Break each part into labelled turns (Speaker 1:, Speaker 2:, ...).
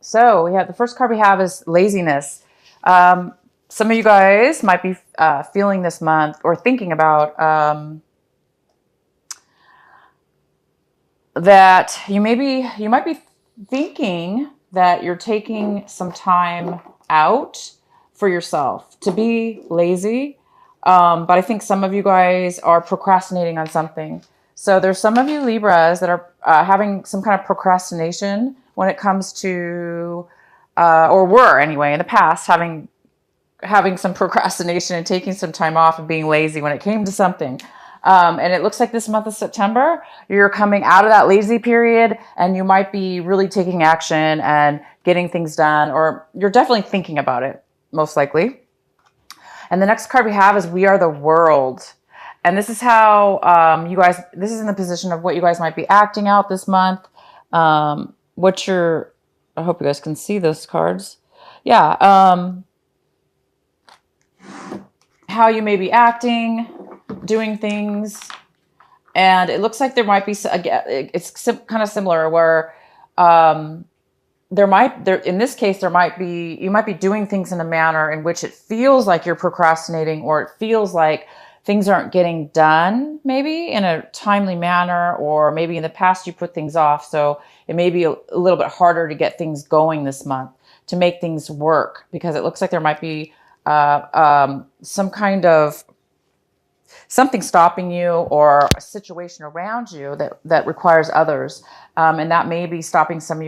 Speaker 1: So we have the first card we have is laziness. Some of you guys might be feeling this month or thinking about that you might be thinking that you're taking some time out for yourself to be lazy. But I think some of you guys are procrastinating on something. So there's some of you Libras that are having some kind of procrastination when it comes to, or were anyway in the past, having some procrastination and taking some time off and being lazy when it came to something. And it looks like this month of September, you're coming out of that lazy period and you might be really taking action and getting things done, or you're definitely thinking about it, most likely. And the next card we have is We Are the World. And this is how you guys, this is in the position of what you guys might be acting out this month. I hope you guys can see those cards. Yeah. How you may be acting, doing things. And it looks like there might be, it's kind of similar where in this case, you might be doing things in a manner in which it feels like you're procrastinating, or it feels like things aren't getting done maybe in a timely manner, or maybe in the past you put things off. So it may be a little bit harder to get things going this month, to make things work, because it looks like there might be some kind of something stopping you, or a situation around you that requires others. And that may be stopping some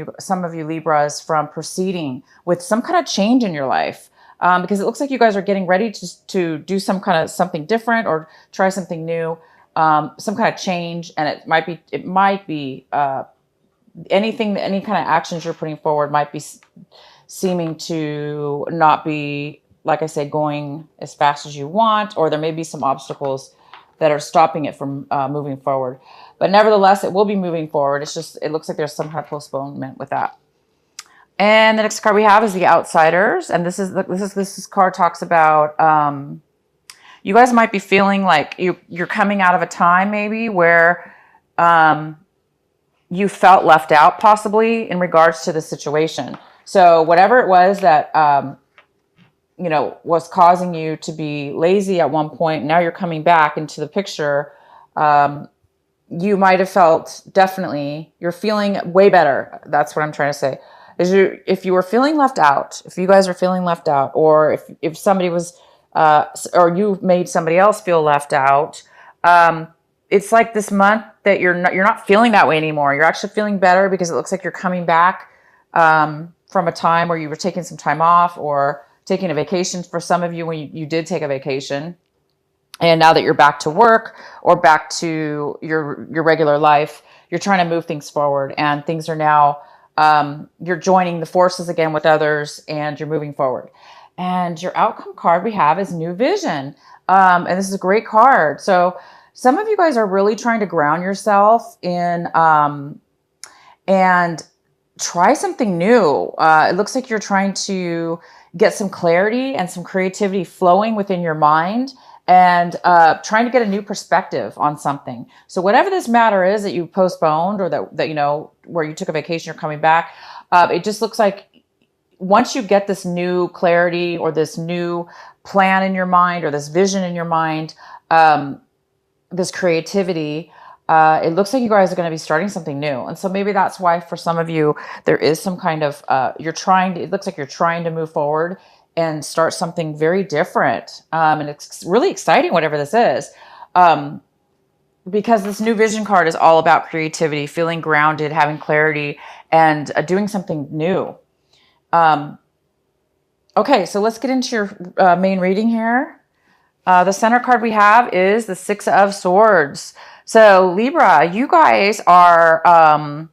Speaker 1: of you Libras from proceeding with some kind of change in your life. Because it looks like you guys are getting ready to do something different, or try something new, some kind of change. And it might be any kind of actions you're putting forward might be seeming to not be, like I said, going as fast as you want, or there may be some obstacles that are stopping it from moving forward. But nevertheless, it will be moving forward. It looks like there's some kind of postponement with that. And the next card we have is the Outsiders. And this card talks about you guys might be feeling like you're coming out of a time maybe where you felt left out, possibly in regards to the situation. So whatever it was that was causing you to be lazy at one point, now you're coming back into the picture. You might have felt, definitely, you're feeling way better. That's what I'm trying to say. If you were feeling left out, if you guys are feeling left out, or if somebody was, or you made somebody else feel left out, it's like this month that you're not feeling that way anymore. You're actually feeling better, because it looks like you're coming back from a time where you were taking some time off, or taking a vacation for some of you when you did take a vacation. And now that you're back to work, or back to your regular life, you're trying to move things forward, and things are now, you're joining the forces again with others, and you're moving forward. And your outcome card we have is New Vision. And this is a great card. So some of you guys are really trying to ground yourself in, and try something new. It looks like you're trying to get some clarity and some creativity flowing within your mind, and trying to get a new perspective on something. So whatever this matter is that you postponed, or that where you took a vacation, you're coming back, it just looks like once you get this new clarity, or this new plan in your mind, or this vision in your mind, this creativity, it looks like you guys are going to be starting something new. And so maybe that's why for some of you, there is some kind of, it looks like you're trying to move forward and start something very different. And it's really exciting, whatever this is. Because this New Vision card is all about creativity, feeling grounded, having clarity, and doing something new. Okay, so let's get into your main reading here. The center card we have is the Six of Swords. So Libra, you guys are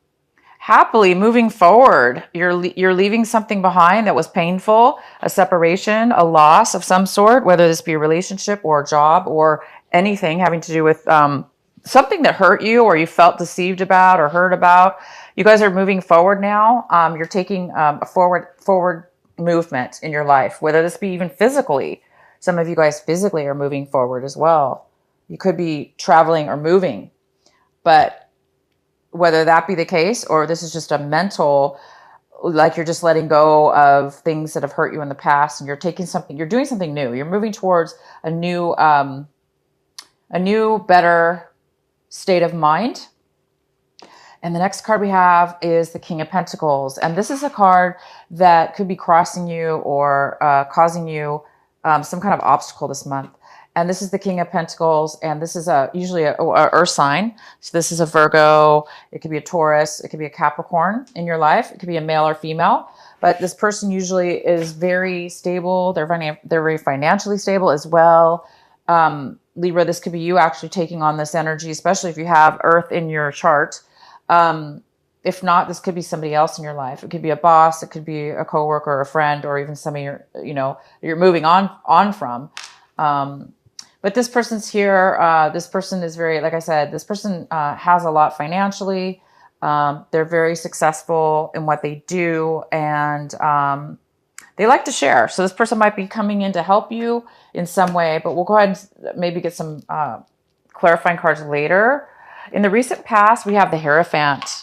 Speaker 1: happily moving forward. You're leaving something behind that was painful, a separation, a loss of some sort, whether this be a relationship or a job or anything having to do with something that hurt you, or you felt deceived about or hurt about. You guys are moving forward now. You're taking a forward movement in your life, whether this be even physically. Some of you guys physically are moving forward as well. You could be traveling or moving, but whether that be the case, or this is just a mental like you're just letting go of things that have hurt you in the past, and you're doing something new. You're moving towards a new, better state of mind. And the next card we have is the King of Pentacles. And this is a card that could be crossing you or causing you some kind of obstacle this month. And this is the King of Pentacles. And this is usually a earth sign. So this is a Virgo. It could be a Taurus. It could be a Capricorn in your life. It could be a male or female. But this person usually is very stable. They're very financially stable as well. Libra, this could be you actually taking on this energy, especially if you have earth in your chart. If not, this could be somebody else in your life. It could be a boss. It could be a coworker or a friend, or even somebody you're moving on from. But this person's here. This person is very, like I said, this person has a lot financially. They're very successful in what they do, and they like to share. So this person might be coming in to help you in some way, but we'll go ahead and maybe get some clarifying cards later. In the recent past, we have the Hierophant.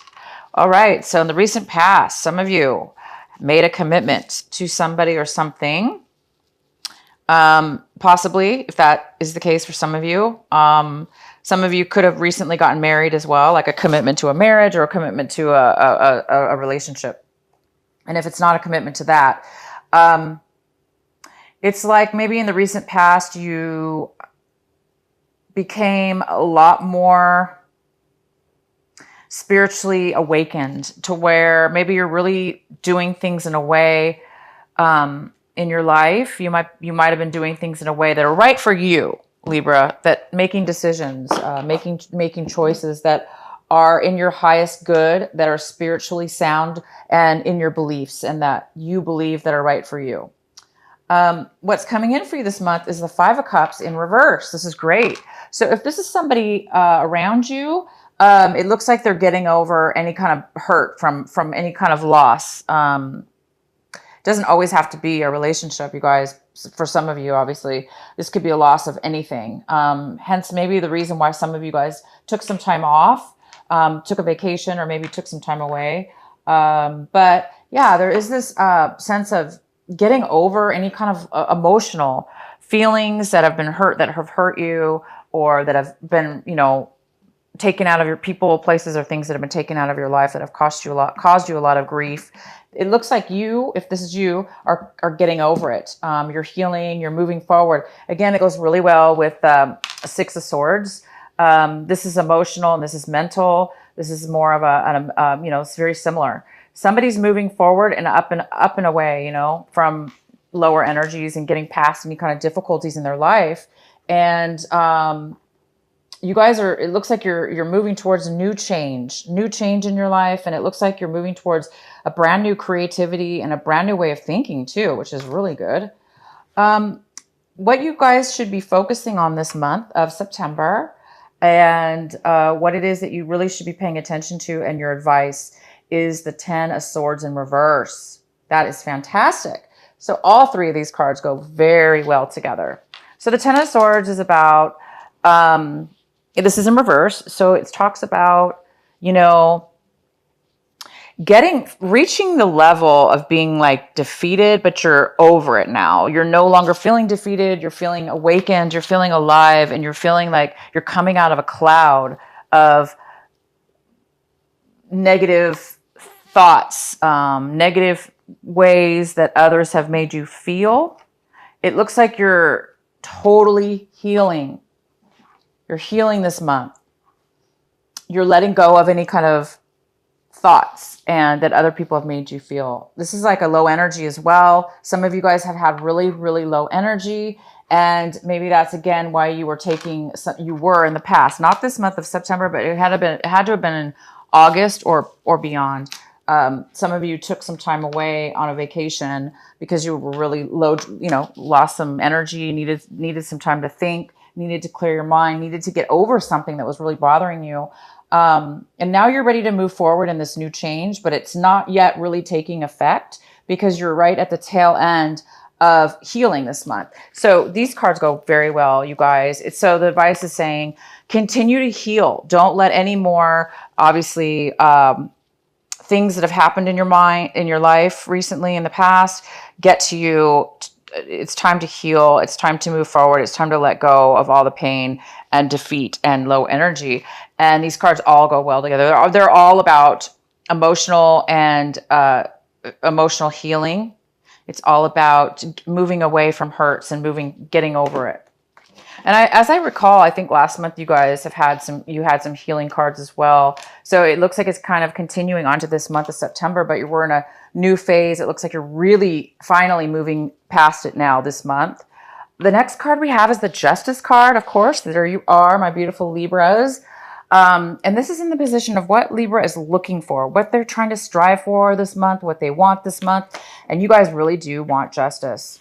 Speaker 1: All right, so in the recent past, some of you made a commitment to somebody or something. Possibly, if that is the case for some of you. Some of you could have recently gotten married as well, like a commitment to a marriage or a commitment to a relationship. And if it's not a commitment to that, it's like maybe in the recent past, you became a lot more spiritually awakened to where maybe you're really doing things in a way in your life. You might have been doing things in a way that are right for you, Libra, that making decisions, making choices that are in your highest good, that are spiritually sound and in your beliefs, and that you believe that are right for you. What's coming in for you this month is the Five of Cups in reverse. This is great. So if this is somebody around you, it looks like they're getting over any kind of hurt from any kind of loss. Doesn't always have to be a relationship, you guys. For some of you, obviously, this could be a loss of anything. Hence, maybe the reason why some of you guys took some time off, took a vacation, or maybe took some time away. But yeah, there is this sense of getting over any kind of emotional feelings that have been hurt, that have hurt you, or that have been, taken out of your people, places, or things that have been taken out of your life that have caused you a lot of grief. It looks like you, if this is you, are getting over it. You're healing, you're moving forward. Again, it goes really well with Six of Swords. This is emotional and this is mental. This is more of it's very similar. Somebody's moving forward and up and away, from lower energies and getting past any kind of difficulties in their life. And you guys it looks like you're moving towards a new change in your life. And it looks like you're moving towards a brand new creativity and a brand new way of thinking too, which is really good. What you guys should be focusing on this month of September, and what it is that you really should be paying attention to, and your advice, is the Ten of Swords in reverse. That is fantastic. So all three of these cards go very well together. So the Ten of Swords is about, this is in reverse. So it talks about, reaching the level of being like defeated, but you're over it now. You're no longer feeling defeated. You're feeling awakened. You're feeling alive, and you're feeling like you're coming out of a cloud of negative thoughts, negative ways that others have made you feel. It looks like you're totally healing. You're healing this month. You're letting go of any kind of thoughts and that other people have made you feel. This is like a low energy as well. Some of you guys have had really, really low energy, and maybe that's again why you were in the past, not this month of September, but it had to have been in August or beyond. Some of you took some time away on a vacation because you were really low, lost some energy, needed some time to think, needed to clear your mind, needed to get over something that was really bothering you. And now you're ready to move forward in this new change, but it's not yet really taking effect because you're right at the tail end of healing this month. So these cards go very well, you guys. So the advice is saying, continue to heal. Don't let any more, obviously, things that have happened in your mind, in your life recently in the past, get to you. It's time to heal. It's time to move forward. It's time to let go of all the pain and defeat and low energy. And these cards all go well together. They're all about emotional and emotional healing. It's all about moving away from hurts and getting over it. And as I recall, I think last month you guys had some healing cards as well. So it looks like it's kind of continuing on to this month of September, but we're in a new phase. It looks like you're really finally moving past it now this month. The next card we have is the Justice card, of course. There you are, my beautiful Libras. And this is in the position of what Libra is looking for, what they're trying to strive for this month, what they want this month. And you guys really do want justice.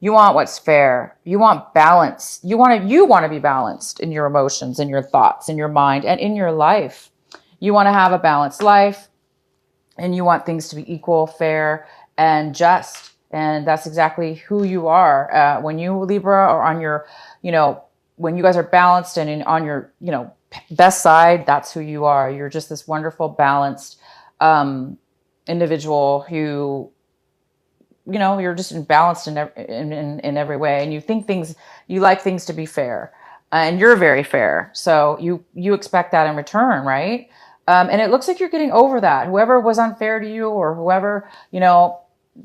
Speaker 1: You want what's fair. You want balance. You want to be balanced in your emotions, in your thoughts, in your mind, and in your life. You want to have a balanced life, and you want things to be equal, fair, and just. And that's exactly who you are. When you, Libra, are on your, when you guys are balanced and on your, best side, that's who you are. You're just this wonderful, balanced individual who, you're just balanced in every way. And you like things to be fair. And you're very fair. So you expect that in return, right? And it looks like you're getting over that. Whoever was unfair to you, or whoever,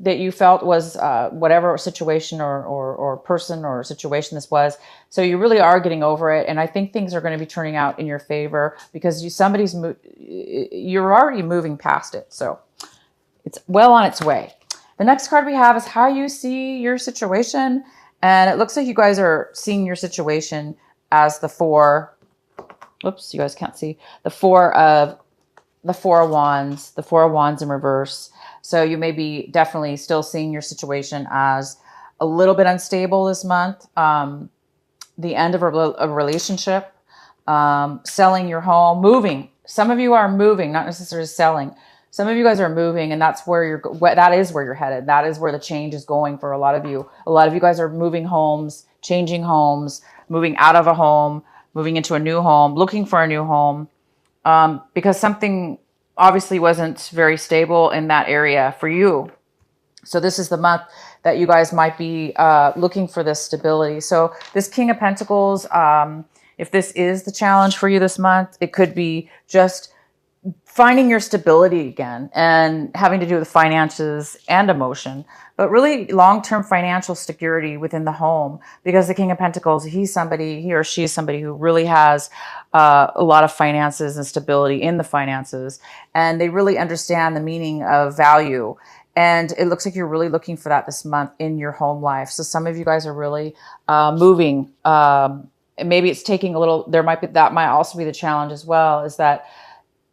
Speaker 1: that you felt was whatever situation or person or situation this was. So you really are getting over it. And I think things are going to be turning out in your favor because you're already moving past it. So it's well on its way. The next card we have is how you see your situation. And it looks like you guys are seeing your situation as the four. Oops, you guys can't see. The four of wands. The four of wands in reverse. So you may be definitely still seeing your situation as a little bit unstable this month. The end of a relationship. Selling your home. Moving. Some of you are moving, not necessarily selling. Some of you guys are moving, and that is where you're headed. That is where the change is going for a lot of you. A lot of you guys are moving homes, changing homes, moving out of a home, moving into a new home, looking for a new home, because something obviously wasn't very stable in that area for you. So this is the month that you guys might be looking for this stability. So this King of Pentacles, if this is the challenge for you this month, it could be just finding your stability again and having to do with finances and emotion, but really long-term financial security within the home, because the King of Pentacles, he or she is somebody who really has a lot of finances and stability in the finances, and they really understand the meaning of value. And it looks like you're really looking for that this month in your home life. So some of you guys are really moving. Maybe it's taking a little, that might also be the challenge as well, is that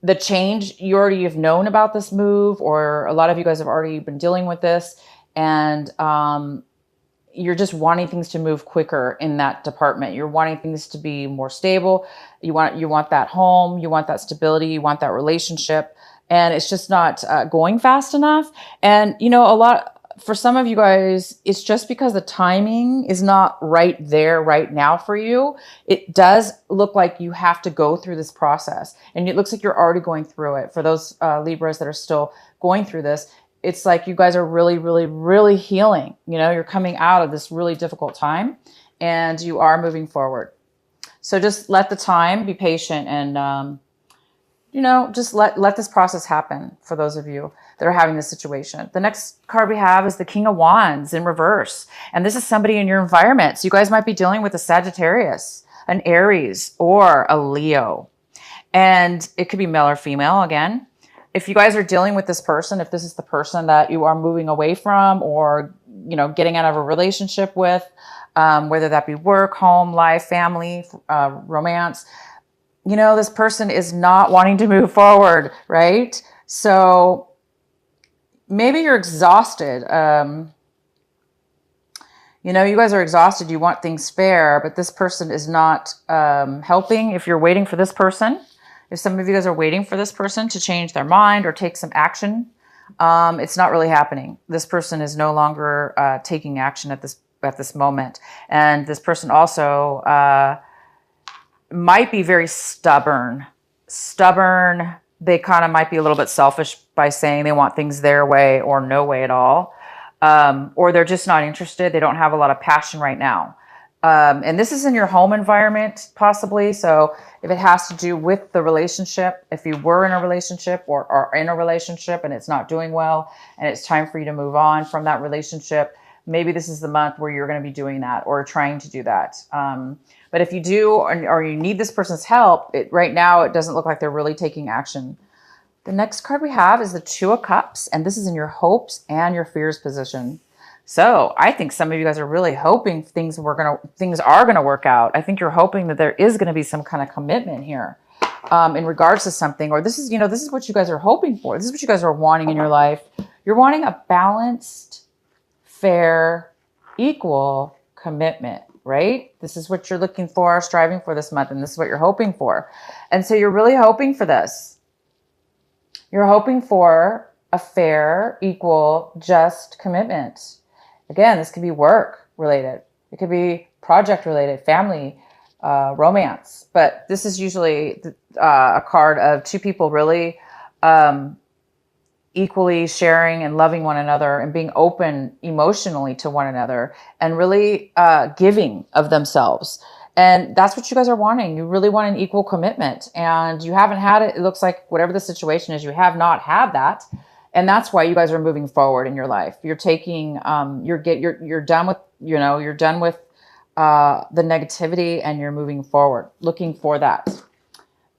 Speaker 1: the change, you already have known about this move, or a lot of you guys have already been dealing with this, and you're just wanting things to move quicker in that department. You're wanting things to be more stable. You want that home, you want that stability, you want that relationship, and it's just not going fast enough. And for some of you guys, it's just because the timing is not right there right now for you. It does look like you have to go through this process, and it looks like you're already going through it. For those Libras that are still going through this, it's like you guys are really, really, really healing. You're coming out of this really difficult time, and you are moving forward. So just let the time, be patient, and just let this process happen for those of you that are having this situation. The next card we have is the King of Wands in reverse. And this is somebody in your environment. So you guys might be dealing with a Sagittarius, an Aries, or a Leo. And it could be male or female again. If you guys are dealing with this person, if this is the person that you are moving away from, or, getting out of a relationship with, whether that be work, home, life, family, romance, this person is not wanting to move forward, right? So maybe you're exhausted. You guys are exhausted. You want things fair, but this person is not helping. If you're waiting for this person, if some of you guys are waiting for this person to change their mind or take some action, it's not really happening. This person is no longer taking action at this moment. And this person also might be very stubborn, they kind of might be a little bit selfish by saying they want things their way or no way at all. Or they're just not interested. They don't have a lot of passion right now. And this is in your home environment, possibly. So if it has to do with the relationship, if you were in a relationship or are in a relationship and it's not doing well and it's time for you to move on from that relationship, maybe this is the month where you're going to be doing that or trying to do that. But if you do, or you need this person's help, right now it doesn't look like they're really taking action. The next card we have is the Two of Cups, and this is in your hopes and your fears position. So I think some of you guys are really hoping things are going to work out. I think you're hoping that there is going to be some kind of commitment here in regards to something, or this is what you guys are hoping for. This is what you guys are wanting in your life. You're wanting a balanced, fair, equal commitment, right? This is what you're looking for, striving for this month, and this is what you're hoping for. And so you're really hoping for this. You're hoping for a fair, equal, just commitment. Again, this could be work related. It could be project related, family, romance. But this is usually a card of two people really equally sharing and loving one another and being open emotionally to one another and really giving of themselves. And that's what you guys are wanting. You really want an equal commitment, and you haven't had it. It looks like whatever the situation is, you have not had that. And that's why you guys are moving forward in your life. You're taking, you're done with, you're done with the negativity, and you're moving forward, looking for that.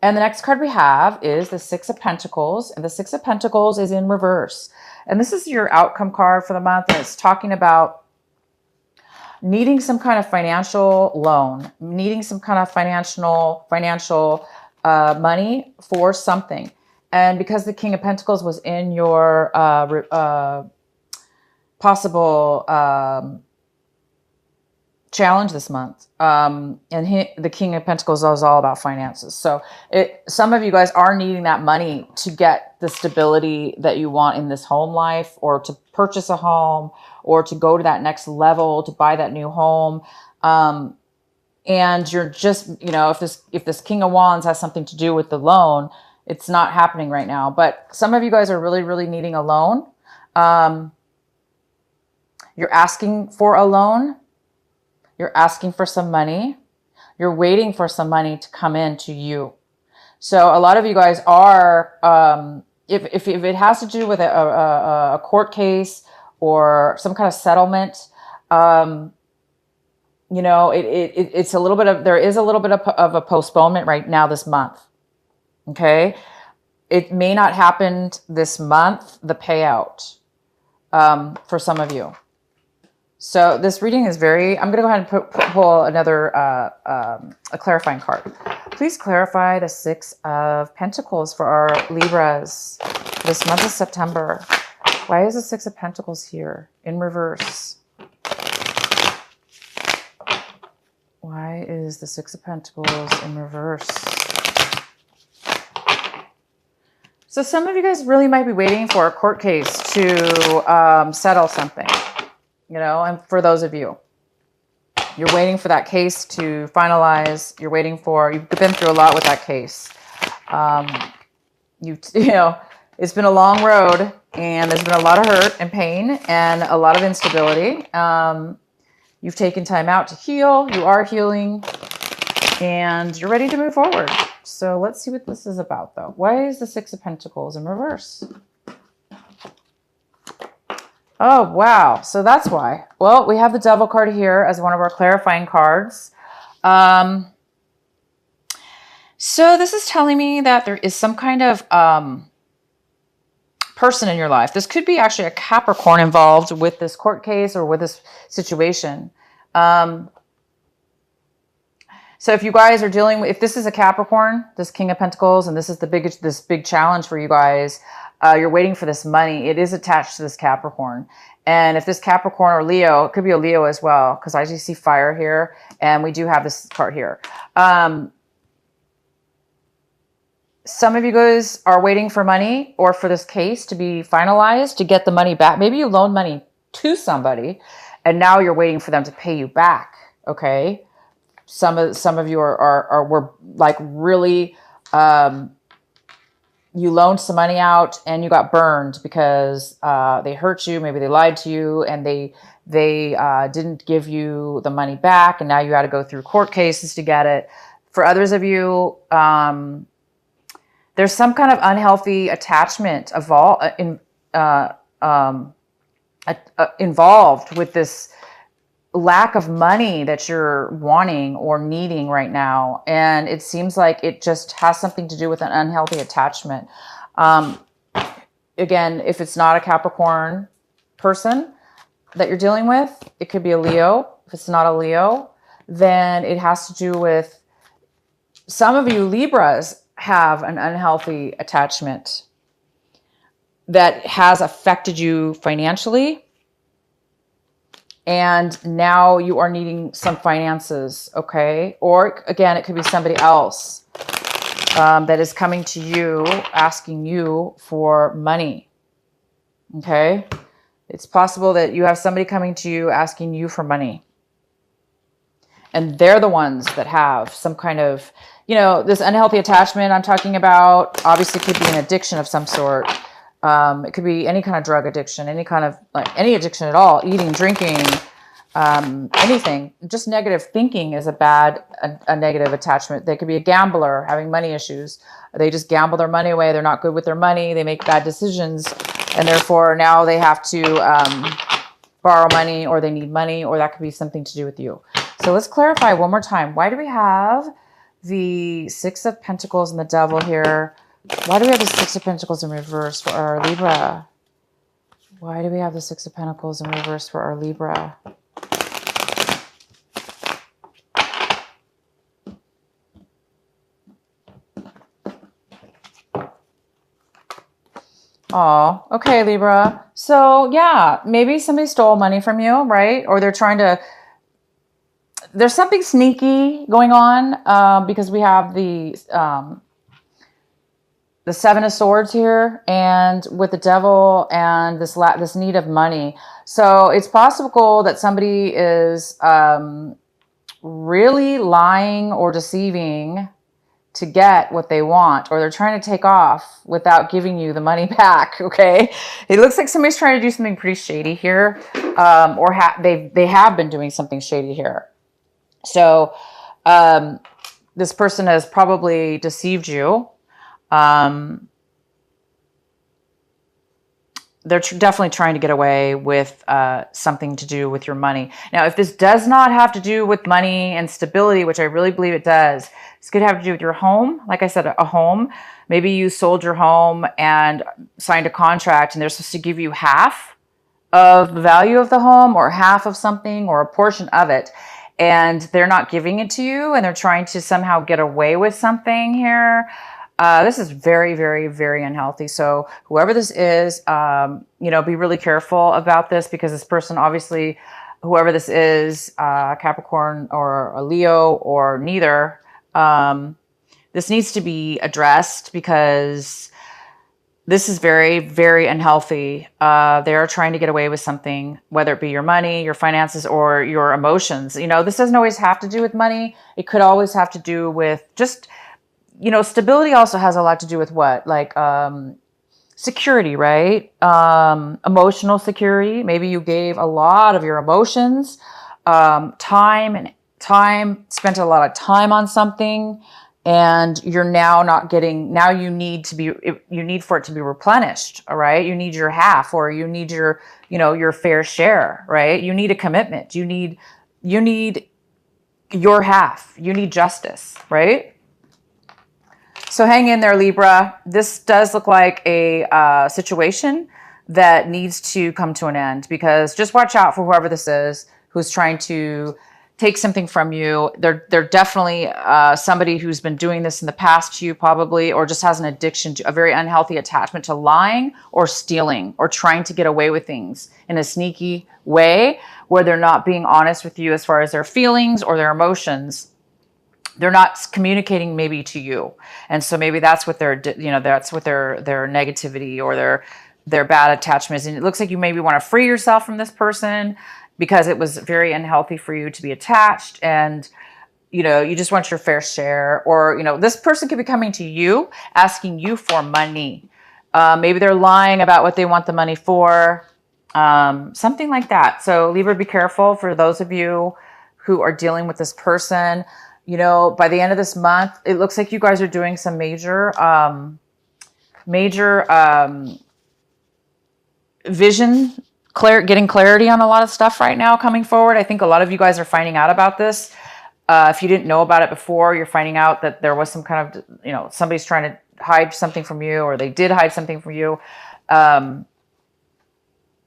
Speaker 1: And the next card we have is the Six of Pentacles, and the Six of Pentacles is in reverse. And this is your outcome card for the month, and it's talking about needing some kind of financial loan, needing some kind of financial money for something. And because the King of Pentacles was in your possible challenge this month, and the King of Pentacles is all about finances. So some of you guys are needing that money to get the stability that you want in this home life, or to purchase a home, or to go to that next level, to buy that new home. And you're just, if this King of Wands has something to do with the loan, it's not happening right now. But some of you guys are really, really needing a loan. You're asking for a loan. You're asking for some money. You're waiting for some money to come in to you. So a lot of you guys are, if it has to do with a court case or some kind of settlement, it's a little bit of, there is a little bit of a postponement right now this month. Okay. It may not happen this month, the payout, for some of you. So this reading is I'm going to go ahead and pull another, a clarifying card. Please clarify the Six of Pentacles for our Libras this month of September. Why is the Six of Pentacles here in reverse? Why is the Six of Pentacles in reverse? So some of you guys really might be waiting for a court case to settle something, and for those of you, you're waiting for that case to finalize. You've been through a lot with that case. It's been a long road, and there's been a lot of hurt and pain and a lot of instability. You've taken time out to heal. You are healing, and you're ready to move forward. So let's see what this is about, though. Why is the Six of Pentacles in reverse? Oh, wow. So that's why. Well, we have the Devil card here as one of our clarifying cards. So this is telling me that there is some kind of person in your life. This could be actually a Capricorn involved with this court case or with this situation. So if you guys are dealing with, if this is a Capricorn, this King of Pentacles, and this is this big challenge for you guys, you're waiting for this money. It is attached to this Capricorn. And if this Capricorn or Leo, it could be a Leo as well, because I just see fire here, and we do have this card here. Some of you guys are waiting for money or for this case to be finalized to get the money back. Maybe you loaned money to somebody, and now you're waiting for them to pay you back. Okay. Some of you were like really, you loaned some money out and you got burned because they hurt you. Maybe they lied to you and they didn't give you the money back, and now you got to go through court cases to get it. For others of you, there's some kind of unhealthy attachment involved with this lack of money that you're wanting or needing right now. And it seems like it just has something to do with an unhealthy attachment. Again, if it's not a Capricorn person that you're dealing with, it could be a Leo. If it's not a Leo, then it has to do with, some of you Libras have an unhealthy attachment that has affected you financially. And now you are needing some finances, okay? Or again, it could be somebody else that is coming to you, asking you for money, okay? It's possible that you have somebody coming to you asking you for money. And they're the ones that have some kind of, this unhealthy attachment I'm talking about obviously could be an addiction of some sort. It could be any kind of drug addiction, any kind of, any addiction at all, eating, drinking, anything. Just negative thinking is a negative attachment. They could be a gambler having money issues. They just gamble their money away. They're not good with their money. They make bad decisions. And therefore now they have to borrow money, or they need money, or that could be something to do with you. So let's clarify one more time. Why do we have the Six of Pentacles and the Devil here? Why do we have the Six of Pentacles in reverse for our Libra? Why do we have the Six of Pentacles in reverse for our Libra? Oh, okay, Libra. So yeah, maybe somebody stole money from you, right? Or there's something sneaky going on because we have the Seven of Swords here, and with the Devil and this need of money. So it's possible that somebody is really lying or deceiving to get what they want, or they're trying to take off without giving you the money back. Okay, it looks like somebody's trying to do something pretty shady here, or they have been doing something shady here. So this person has probably deceived you. They're definitely trying to get away with something to do with your money. Now, if this does not have to do with money and stability, which I really believe it does, this could have to do with your home. Like I said, a home. Maybe you sold your home and signed a contract, and they're supposed to give you half of the value of the home, or half of something, or a portion of it. And they're not giving it to you, and they're trying to somehow get away with something here. This is very, very, very unhealthy. So whoever this is, be really careful about this, because this person, obviously, whoever this is, Capricorn or a Leo or neither, this needs to be addressed, because this is very, very unhealthy. They are trying to get away with something, whether it be your money, your finances, or your emotions. This doesn't always have to do with money. It could always have to do with just, stability also has a lot to do with what? Like security, right? Emotional security. Maybe you gave a lot of your emotions, spent a lot of time on something, and you're now not getting, now you need for it to be replenished. All right. You need your half, or you need your fair share, right? You need a commitment. You need your half. You need justice, right? So hang in there, Libra. This does look like a situation that needs to come to an end, because just watch out for whoever this is who's trying to take something from you. They're definitely somebody who's been doing this in the past to you, probably, or just has an addiction to a very unhealthy attachment to lying or stealing or trying to get away with things in a sneaky way, where they're not being honest with you as far as their feelings or their emotions. They're not communicating maybe to you. And so maybe that's what their negativity or their bad attachment is. And it looks like you maybe want to free yourself from this person, because it was very unhealthy for you to be attached. And, you just want your fair share, or, this person could be coming to you, asking you for money. Maybe they're lying about what they want the money for, something like that. So Libra, be careful for those of you who are dealing with this person. By the end of this month, it looks like you guys are doing some major vision, getting clarity on a lot of stuff right now coming forward. I think a lot of you guys are finding out about this. If you didn't know about it before, you're finding out that there was some kind of, somebody's trying to hide something from you, or they did hide something from you.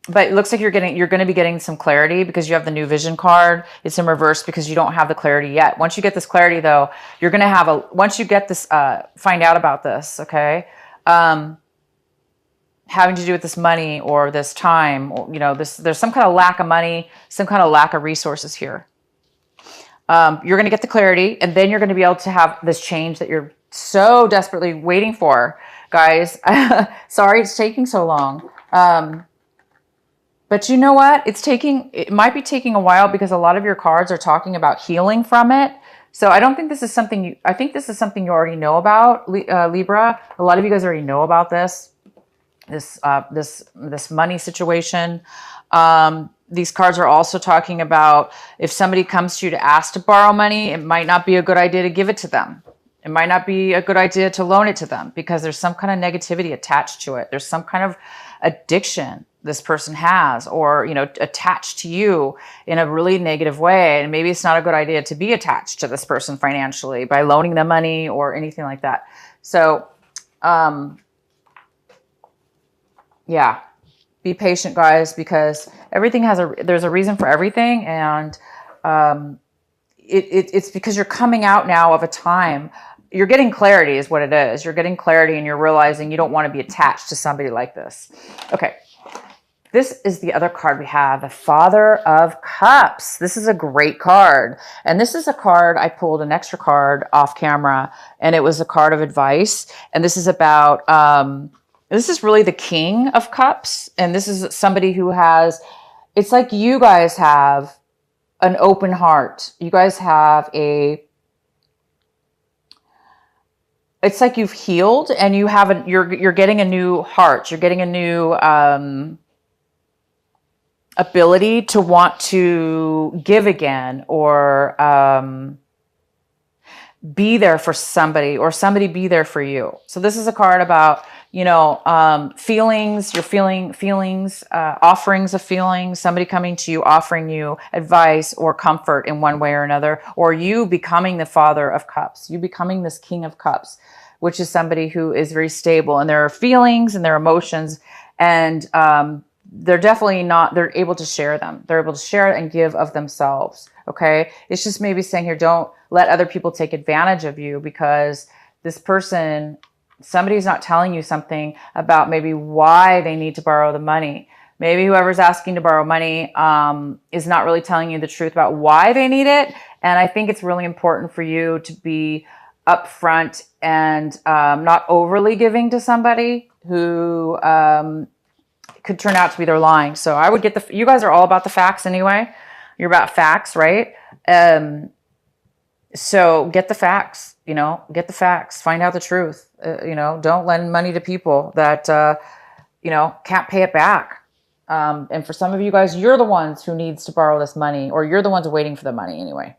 Speaker 1: But it looks like you're going to be getting some clarity because you have the new vision card. It's in reverse because you don't have the clarity yet. Once you get this clarity, though, you're going to have once you get this, find out about this, okay? Having to do with this money or this time, or, there's some kind of lack of money, some kind of lack of resources here. You're going to get the clarity, and then you're going to be able to have this change that you're so desperately waiting for, guys. Sorry it's taking so long. But you know what? It might be taking a while because a lot of your cards are talking about healing from it. So I don't think this is something I think this is something you already know about, Libra. A lot of you guys already know about this money situation. These cards are also talking about if somebody comes to you to ask to borrow money, it might not be a good idea to give it to them. It might not be a good idea to loan it to them because there's some kind of negativity attached to it. There's some kind of addiction this person has, or, attached to you in a really negative way. And maybe it's not a good idea to be attached to this person financially by loaning them money or anything like that. So, yeah. Be patient, guys, because everything there's a reason for everything. And it's because you're coming out now of a time. You're getting clarity is what it is. You're getting clarity and you're realizing you don't want to be attached to somebody like this. Okay. This is the other card we have, the Father of Cups. This is a great card. And this is a card, I pulled an extra card off camera, and it was a card of advice. And this is about... this is really the King of Cups. And this is somebody who it's like you guys have an open heart. You guys have it's like you've healed and you're getting a new heart. You're getting a new, ability to want to give again, or, be there for somebody, or somebody be there for you. So this is a card about, feelings, you're feeling feelings, offerings of feelings, somebody coming to you, offering you advice or comfort in one way or another, or you becoming the Father of Cups, you becoming this King of Cups, which is somebody who is very stable in their feelings and their emotions. And, they're definitely they're able to share them. They're able to share and give of themselves. Okay. It's just maybe saying here, don't let other people take advantage of you, because this person, somebody's not telling you something about maybe why they need to borrow the money. Maybe whoever's asking to borrow money is not really telling you the truth about why they need it. And I think it's really important for you to be upfront and not overly giving to somebody who could turn out to be they're lying. So I would you guys are all about the facts anyway. You're about facts, right? So get the facts, get the facts, find out the truth. Don't lend money to people that, can't pay it back. And for some of you guys, you're the ones who needs to borrow this money, or you're the ones waiting for the money anyway.